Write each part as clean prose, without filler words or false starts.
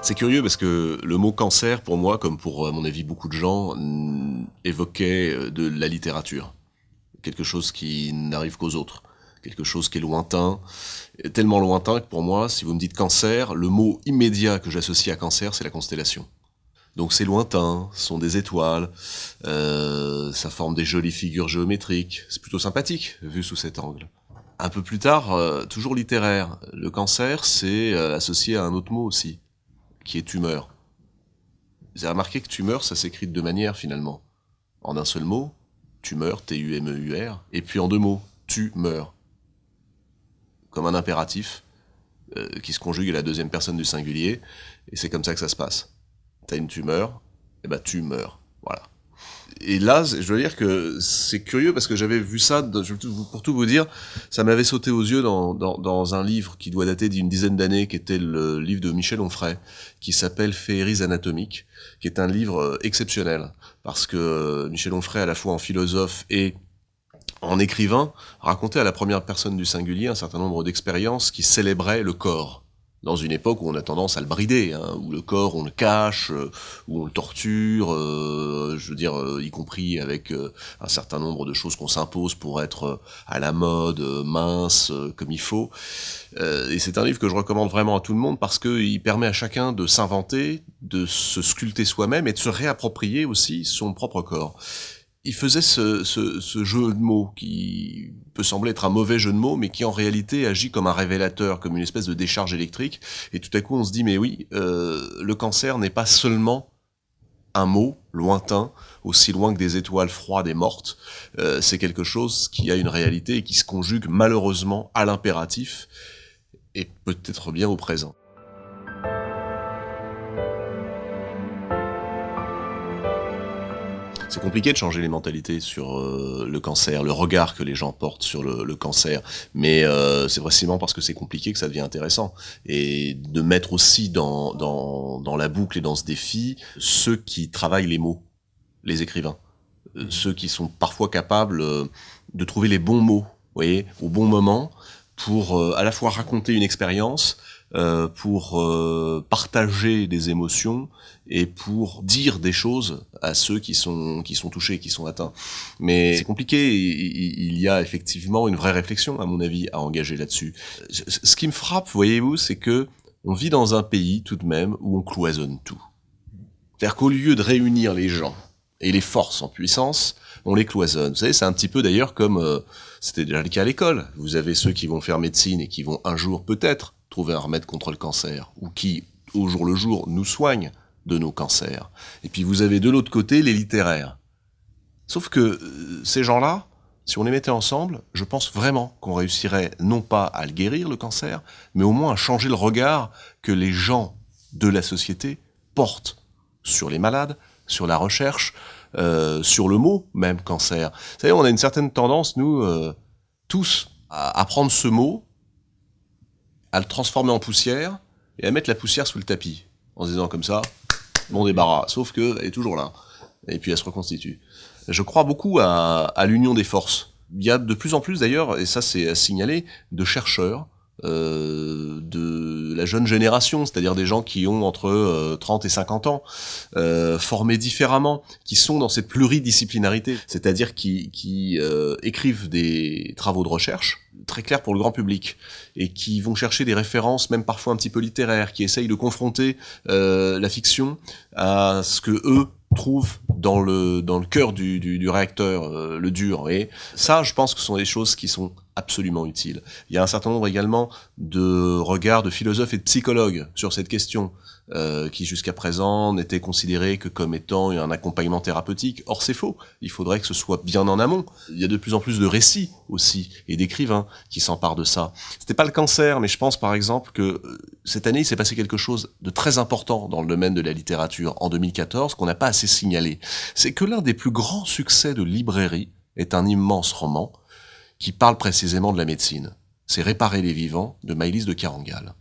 C'est curieux parce que le mot cancer, pour moi, comme pour, à mon avis, beaucoup de gens, évoquait de la littérature. Quelque chose qui n'arrive qu'aux autres. Quelque chose qui est lointain. Tellement lointain que pour moi, si vous me dites cancer, le mot immédiat que j'associe à cancer, c'est la constellation. Donc c'est lointain, ce sont des étoiles, ça forme des jolies figures géométriques. C'est plutôt sympathique, vu sous cet angle. Un peu plus tard, toujours littéraire, le cancer, c'est associé à un autre mot aussi, qui est tumeur. Vous avez remarqué que tumeur, ça s'écrit de deux manières finalement. En un seul mot, tumeur, T-U-M-E-U-R, et puis en deux mots, tu meurs. Comme un impératif, qui se conjugue à la deuxième personne du singulier, et c'est comme ça que ça se passe. T'as une tumeur, et ben tu meurs. Voilà. Et là, je dois dire que c'est curieux parce que j'avais vu ça, pour tout vous dire, ça m'avait sauté aux yeux dans un livre qui doit dater d'une dizaine d'années, qui était le livre de Michel Onfray, qui s'appelle Féeries anatomiques, qui est un livre exceptionnel, parce que Michel Onfray, à la fois en philosophe et en écrivain, racontait à la première personne du singulier un certain nombre d'expériences qui célébraient le corps. Dans une époque où on a tendance à le brider, hein, où le corps on le cache, où on le torture, je veux dire, y compris avec un certain nombre de choses qu'on s'impose pour être à la mode, mince, comme il faut. Et c'est un livre que je recommande vraiment à tout le monde parce qu'il permet à chacun de s'inventer, de se sculpter soi-même et de se réapproprier aussi son propre corps. Il faisait ce jeu de mots qui peut sembler être un mauvais jeu de mots, mais qui en réalité agit comme un révélateur, comme une espèce de décharge électrique. Et tout à coup, on se dit, mais oui, le cancer n'est pas seulement un mot lointain, aussi loin que des étoiles froides et mortes. C'est quelque chose qui a une réalité et qui se conjugue malheureusement à l'impératif et peut-être bien au présent. C'est compliqué de changer les mentalités sur le cancer, le regard que les gens portent sur le cancer, mais c'est précisément parce que c'est compliqué que ça devient intéressant. Et de mettre aussi dans la boucle et dans ce défi ceux qui travaillent les mots, les écrivains, ceux qui sont parfois capables de trouver les bons mots, vous voyez, au bon moment, pour à la fois raconter une expérience, pour partager des émotions et pour dire des choses à ceux qui sont touchés, qui sont atteints. Mais c'est compliqué, il y a effectivement une vraie réflexion, à mon avis, à engager là-dessus. Ce qui me frappe, voyez-vous, c'est que on vit dans un pays, tout de même, où on cloisonne tout. C'est-à-dire qu'au lieu de réunir les gens et les forces en puissance, on les cloisonne. Vous savez, c'est un petit peu d'ailleurs comme c'était déjà le cas à l'école. Vous avez ceux qui vont faire médecine et qui vont un jour peut-être trouver un remède contre le cancer, ou qui, au jour le jour, nous soignent de nos cancers. Et puis vous avez de l'autre côté les littéraires. Sauf que ces gens-là, si on les mettait ensemble, je pense vraiment qu'on réussirait non pas à le guérir, le cancer, mais au moins à changer le regard que les gens de la société portent sur les malades, sur la recherche, sur le mot même cancer. Vous savez, on a une certaine tendance, nous, tous, à prendre ce mot, à le transformer en poussière, et à mettre la poussière sous le tapis, en se disant comme ça, bon débarras, sauf que elle est toujours là, et puis elle se reconstitue. Je crois beaucoup à l'union des forces. Il y a de plus en plus d'ailleurs, et ça c'est à signaler, de chercheurs, de la jeune génération, c'est-à-dire des gens qui ont entre 30 et 50 ans, formés différemment, qui sont dans cette pluridisciplinarité, c'est-à-dire qui écrivent des travaux de recherche très clairs pour le grand public, et qui vont chercher des références, même parfois un petit peu littéraires, qui essayent de confronter la fiction à ce que eux trouvent dans le cœur du réacteur, le dur. Et ça, je pense que ce sont des choses qui sont absolument utiles. Il y a un certain nombre également de regards de philosophes et de psychologues sur cette question, qui jusqu'à présent n'était considéré que comme étant un accompagnement thérapeutique. Or c'est faux, il faudrait que ce soit bien en amont. Il y a de plus en plus de récits aussi, et d'écrivains qui s'emparent de ça. C'était pas le cancer, mais je pense par exemple que cette année il s'est passé quelque chose de très important dans le domaine de la littérature, en 2014, qu'on n'a pas assez signalé. C'est que l'un des plus grands succès de librairie est un immense roman qui parle précisément de la médecine. C'est Réparer les vivants de Maëlys de Kerangal.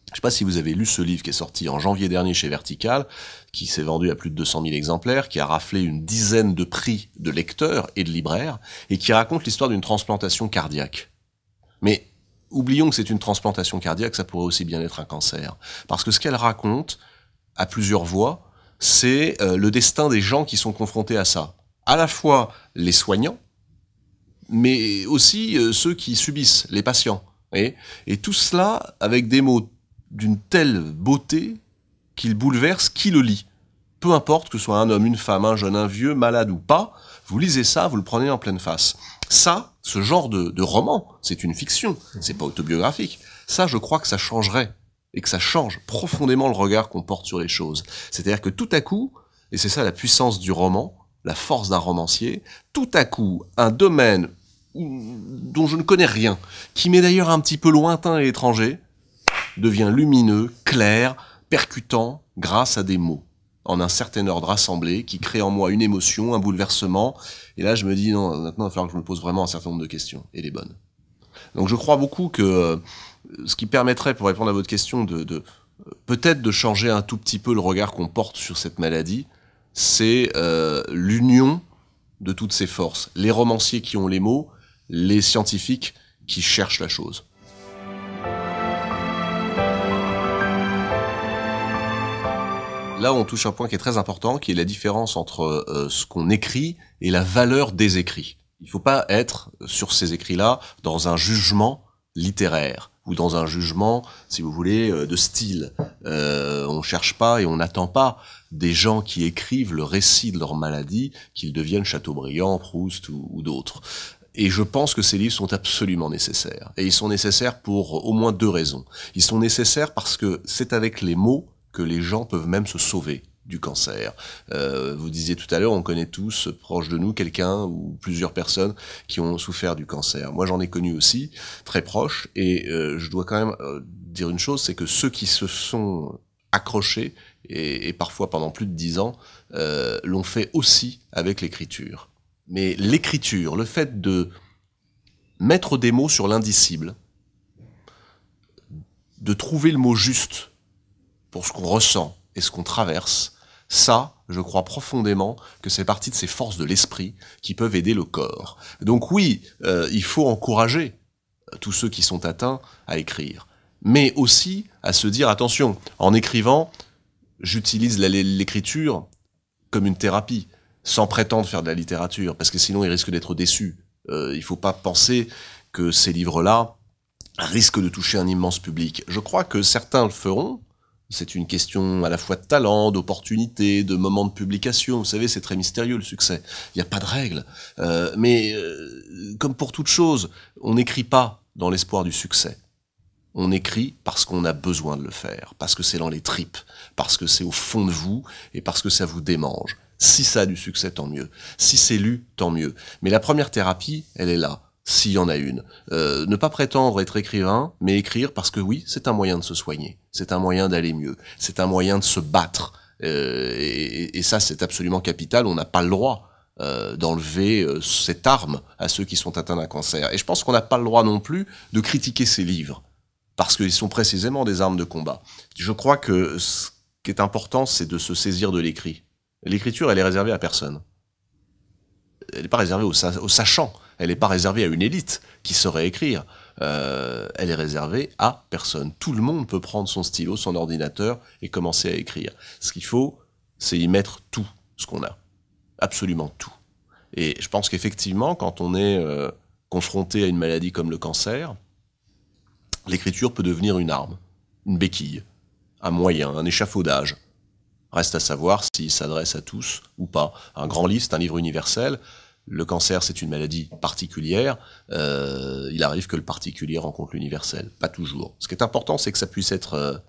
Je ne sais pas si vous avez lu ce livre qui est sorti en janvier dernier chez Vertical, qui s'est vendu à plus de 200 000 exemplaires, qui a raflé une dizaine de prix de lecteurs et de libraires, et qui raconte l'histoire d'une transplantation cardiaque. Mais oublions que c'est une transplantation cardiaque, ça pourrait aussi bien être un cancer. Parce que ce qu'elle raconte, à plusieurs voix, c'est le destin des gens qui sont confrontés à ça. À la fois les soignants, mais aussi ceux qui subissent, les patients. Et tout cela avec des mots d'une telle beauté qu'il bouleverse qui le lit. Peu importe que ce soit un homme, une femme, un jeune, un vieux, malade ou pas, vous lisez ça, vous le prenez en pleine face. Ça, ce genre de roman, c'est une fiction, c'est pas autobiographique. Ça, je crois que ça changerait, et que ça change profondément le regard qu'on porte sur les choses. C'est-à-dire que tout à coup, et c'est ça la puissance du roman, la force d'un romancier, tout à coup, un domaine dont je ne connais rien, qui m'est d'ailleurs un petit peu lointain et étranger, devient lumineux, clair, percutant, grâce à des mots, en un certain ordre assemblé, qui crée en moi une émotion, un bouleversement, et là je me dis, non, maintenant il va falloir que je me pose vraiment un certain nombre de questions, et les bonnes. Donc je crois beaucoup que ce qui permettrait, pour répondre à votre question, peut-être de changer un tout petit peu le regard qu'on porte sur cette maladie, c'est l'union de toutes ces forces. Les romanciers qui ont les mots, les scientifiques qui cherchent la chose. Là, on touche un point qui est très important, qui est la différence entre ce qu'on écrit et la valeur des écrits. Il ne faut pas être, sur ces écrits-là, dans un jugement littéraire, ou dans un jugement, si vous voulez, de style. On ne cherche pas et on n'attend pas des gens qui écrivent le récit de leur maladie, qu'ils deviennent Chateaubriand, Proust ou d'autres. Et je pense que ces livres sont absolument nécessaires. Et ils sont nécessaires pour au moins deux raisons. Ils sont nécessaires parce que c'est avec les mots que les gens peuvent même se sauver du cancer. Vous disiez tout à l'heure, on connaît tous, proche de nous, quelqu'un ou plusieurs personnes qui ont souffert du cancer. Moi, j'en ai connu aussi, très proche, et je dois quand même dire une chose, c'est que ceux qui se sont accrochés, et parfois pendant plus de 10 ans, l'ont fait aussi avec l'écriture. Mais l'écriture, le fait de mettre des mots sur l'indicible, de trouver le mot juste pour ce qu'on ressent et ce qu'on traverse, ça, je crois profondément que c'est partie de ces forces de l'esprit qui peuvent aider le corps. Donc oui, il faut encourager tous ceux qui sont atteints à écrire, mais aussi à se dire, attention, en écrivant, j'utilise l'écriture comme une thérapie, sans prétendre faire de la littérature, parce que sinon il risque d'être déçu. Il ne faut pas penser que ces livres-là risquent de toucher un immense public. Je crois que certains le feront. C'est une question à la fois de talent, d'opportunité, de moment de publication. Vous savez, c'est très mystérieux le succès. Il n'y a pas de règle. Mais comme pour toute chose, on n'écrit pas dans l'espoir du succès. On écrit parce qu'on a besoin de le faire, parce que c'est dans les tripes, parce que c'est au fond de vous et parce que ça vous démange. Si ça a du succès, tant mieux. Si c'est lu, tant mieux. Mais la première thérapie, elle est là, s'il y en a une. Ne pas prétendre être écrivain, mais écrire parce que oui, c'est un moyen de se soigner. C'est un moyen d'aller mieux. C'est un moyen de se battre. Et ça, c'est absolument capital. On n'a pas le droit d'enlever cette arme à ceux qui sont atteints d'un cancer. Et je pense qu'on n'a pas le droit non plus de critiquer ces livres, parce qu'ils sont précisément des armes de combat. Je crois que ce qui est important, c'est de se saisir de l'écrit. L'écriture, elle est réservée à personne. Elle n'est pas réservée aux sachants. Elle n'est pas réservée à une élite qui saurait écrire. Elle est réservée à personne. Tout le monde peut prendre son stylo, son ordinateur et commencer à écrire. Ce qu'il faut, c'est y mettre tout ce qu'on a. Absolument tout. Et je pense qu'effectivement, quand on est confronté à une maladie comme le cancer, l'écriture peut devenir une arme, une béquille, un moyen, un échafaudage. Reste à savoir s'il s'adresse à tous ou pas. Un grand livre, c'est un livre universel. Le cancer, c'est une maladie particulière. Il arrive que le particulier rencontre l'universel. Pas toujours. Ce qui est important, c'est que ça puisse être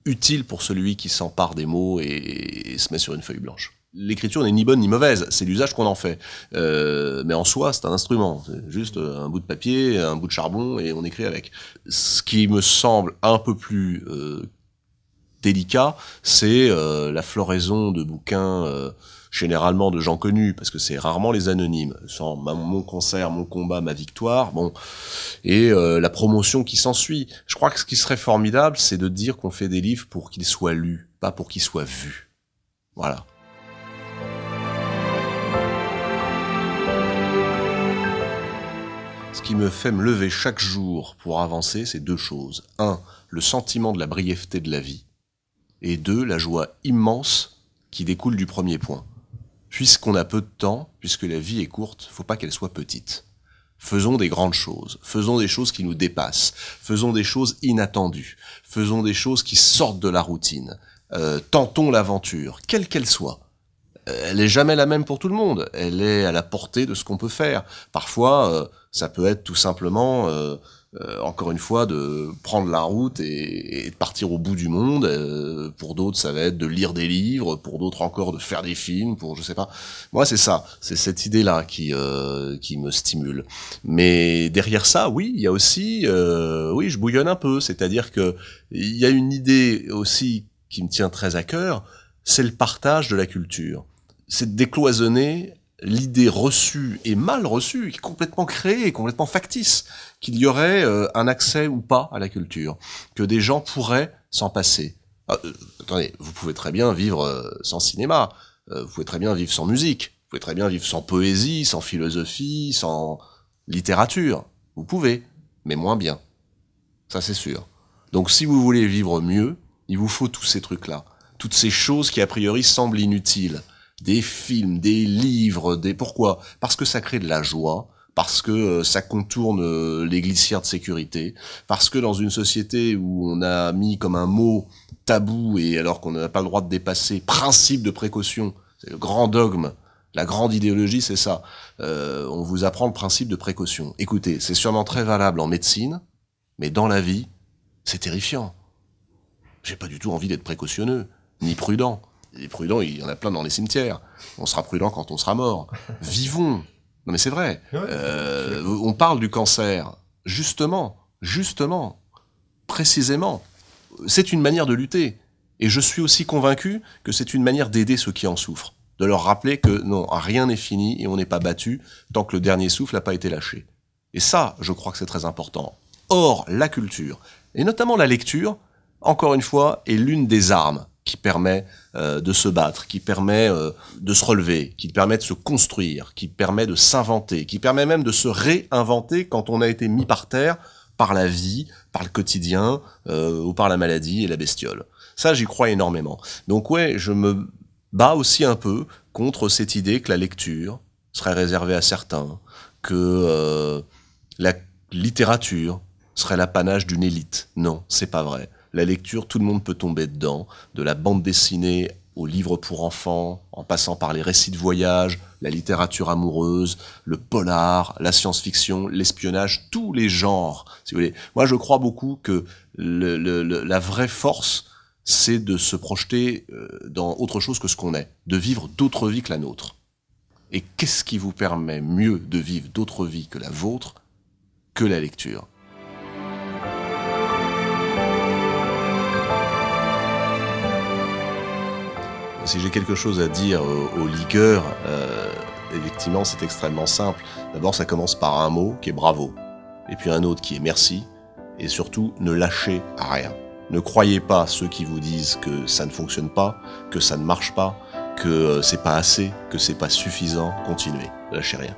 utile pour celui qui s'empare des mots et se met sur une feuille blanche. L'écriture n'est ni bonne ni mauvaise, c'est l'usage qu'on en fait. Mais en soi, c'est un instrument. C'est juste un bout de papier, un bout de charbon, et on écrit avec. Ce qui me semble un peu plus délicat, c'est la floraison de bouquins, généralement de gens connus, parce que c'est rarement les anonymes, sans mon concert, mon combat, ma victoire, bon, et la promotion qui s'ensuit. Je crois que ce qui serait formidable, c'est de dire qu'on fait des livres pour qu'ils soient lus, pas pour qu'ils soient vus. Voilà. Ce qui me fait me lever chaque jour pour avancer, c'est deux choses. Un, le sentiment de la brièveté de la vie. Et deux, la joie immense qui découle du premier point. Puisqu'on a peu de temps, puisque la vie est courte, faut pas qu'elle soit petite. Faisons des grandes choses, faisons des choses qui nous dépassent, faisons des choses inattendues, faisons des choses qui sortent de la routine, tentons l'aventure, quelle qu'elle soit. Elle est jamais la même pour tout le monde, elle est à la portée de ce qu'on peut faire. Parfois, ça peut être tout simplement, encore une fois, de prendre la route et de partir au bout du monde. Pour d'autres, ça va être de lire des livres, pour d'autres encore de faire des films, pour je sais pas. Moi, c'est ça, c'est cette idée-là qui me stimule. Mais derrière ça, oui, il y a aussi, oui, je bouillonne un peu, c'est-à-dire que il y a une idée aussi qui me tient très à cœur, c'est le partage de la culture. C'est de décloisonner l'idée reçue et mal reçue, qui est complètement créée, complètement factice, qu'il y aurait un accès ou pas à la culture, que des gens pourraient s'en passer. Attendez, vous pouvez très bien vivre sans cinéma, vous pouvez très bien vivre sans musique, vous pouvez très bien vivre sans poésie, sans philosophie, sans littérature. Vous pouvez, mais moins bien. Ça c'est sûr. Donc si vous voulez vivre mieux, il vous faut tous ces trucs-là. Toutes ces choses qui a priori semblent inutiles. Des films, des livres, Pourquoi ? Parce que ça crée de la joie, parce que ça contourne les glissières de sécurité, parce que dans une société où on a mis comme un mot tabou, et alors qu'on n'a pas le droit de dépasser, principe de précaution, c'est le grand dogme, la grande idéologie, c'est ça. On vous apprend le principe de précaution. Écoutez, c'est sûrement très valable en médecine, mais dans la vie, c'est terrifiant. J'ai pas du tout envie d'être précautionneux, ni prudent. Les prudents, il y en a plein dans les cimetières. On sera prudent quand on sera mort. Vivons. Non mais c'est vrai. On parle du cancer. Justement, précisément. C'est une manière de lutter. Et je suis aussi convaincu que c'est une manière d'aider ceux qui en souffrent. De leur rappeler que non, rien n'est fini et on n'est pas battu tant que le dernier souffle n'a pas été lâché. Et ça, je crois que c'est très important. Or, la culture, et notamment la lecture, encore une fois, est l'une des armes qui permet de se battre, qui permet de se relever, qui permet de se construire, qui permet de s'inventer, qui permet même de se réinventer quand on a été mis par terre par la vie, par le quotidien, ou par la maladie et la bestiole. Ça, j'y crois énormément. Donc ouais, je me bats aussi un peu contre cette idée que la lecture serait réservée à certains, que la littérature serait l'apanage d'une élite. Non, c'est pas vrai. La lecture, tout le monde peut tomber dedans, de la bande dessinée aux livres pour enfants, en passant par les récits de voyage, la littérature amoureuse, le polar, la science-fiction, l'espionnage, tous les genres, si vous voulez. Moi, je crois beaucoup que la vraie force, c'est de se projeter dans autre chose que ce qu'on est, de vivre d'autres vies que la nôtre. Et qu'est-ce qui vous permet mieux de vivre d'autres vies que la vôtre que la lecture ? Si j'ai quelque chose à dire aux ligueurs, effectivement, c'est extrêmement simple. D'abord, ça commence par un mot qui est bravo, et puis un autre qui est merci, et surtout, ne lâchez rien. Ne croyez pas ceux qui vous disent que ça ne fonctionne pas, que ça ne marche pas, que c'est pas assez, que c'est pas suffisant. Continuez, ne lâchez rien.